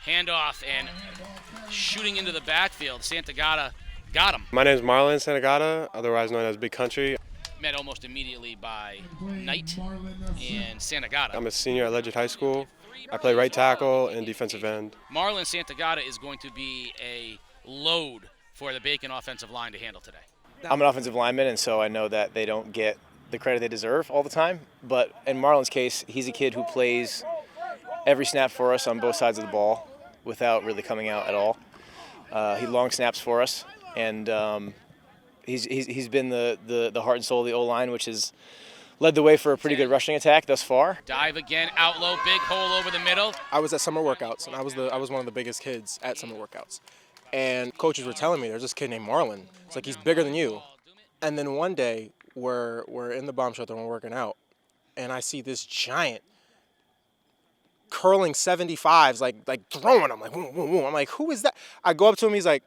Handoff and shooting into the backfield. Santagata got him. My name is Marlin Santagata, otherwise known as Big Country. Met almost immediately by Knight and Santagata. I'm a senior at LEDYARD High School. I play right tackle and defensive end. Marlin Santagata is going to be a load for the Bacon offensive line to handle today. I'm an offensive lineman, and so I know that they don't get the credit they deserve all the time. But in Marlin's case, he's a kid who plays every snap for us on both sides of the ball without really coming out at all. He long snaps for us, and he's been the heart and soul of the O-line, which has led the way for a pretty good rushing attack thus far. Dive again, outlow, big hole over the middle. I was at summer workouts, and I was one of the biggest kids at summer workouts. And coaches were telling me there's this kid named Marlin. It's like he's bigger than you. And then one day we're in the bomb shelter and we're working out, and I see this giant curling 75s, like throwing them, like boom, boom, boom. I'm like, who is that? I go up to him. I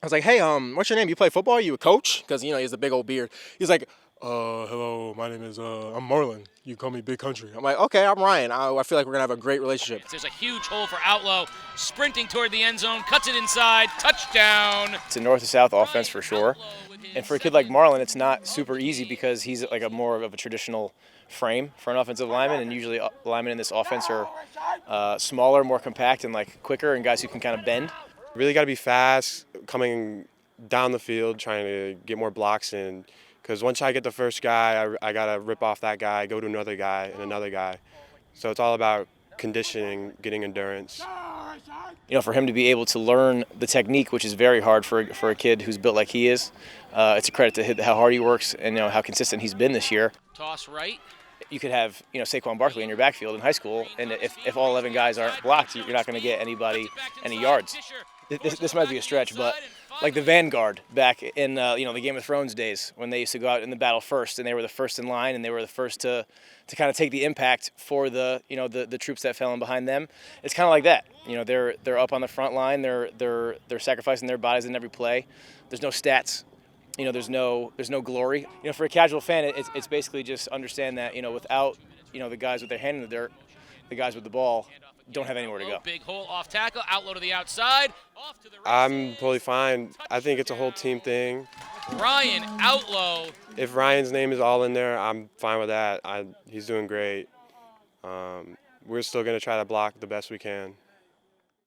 was like, hey, what's your name? You play football? Are you a coach? Because he has a big old beard. He's like, hello, my name is I'm Marlin. You call me Big Country. I'm like, okay, I'm Ryan. I feel like we're gonna have a great relationship. There's a huge hole for Outlaw, sprinting toward the end zone, cuts it inside, touchdown. It's a north to south offense for sure. And for a kid like Marlin, it's not super easy because he's like a more of a traditional frame for an offensive lineman, and usually linemen in this offense are smaller, more compact, and like quicker, and guys who can kind of bend. Really got to be fast, coming down the field, trying to get more blocks in. Because once I get the first guy, I got to rip off that guy, go to another guy, and another guy. So it's all about conditioning, getting endurance. For him to be able to learn the technique, which is very hard for a kid who's built like he is, it's a credit to how hard he works and how consistent he's been this year. Toss right. You could have Saquon Barkley in your backfield in high school, and if all 11 guys aren't blocked, you're not going to get anybody any yards. This might be a stretch, but like the Vanguard back in the Game of Thrones days, when they used to go out in the battle first, and they were the first in line, and they were the first to kind of take the impact for the troops that fell in behind them. It's kind of like that. They're up on the front line. They're sacrificing their bodies in every play. There's no stats. There's no glory. For a casual fan, it's basically just understand that without the guys with their hand in the dirt, the guys with the ball don't have anywhere to go. Big hole off tackle, outlow to the outside. Off to the I'm totally fine. I think it's a whole team thing. Ryan, outlow. If Ryan's name is all in there, I'm fine with that. He's doing great. We're still going to try to block the best we can.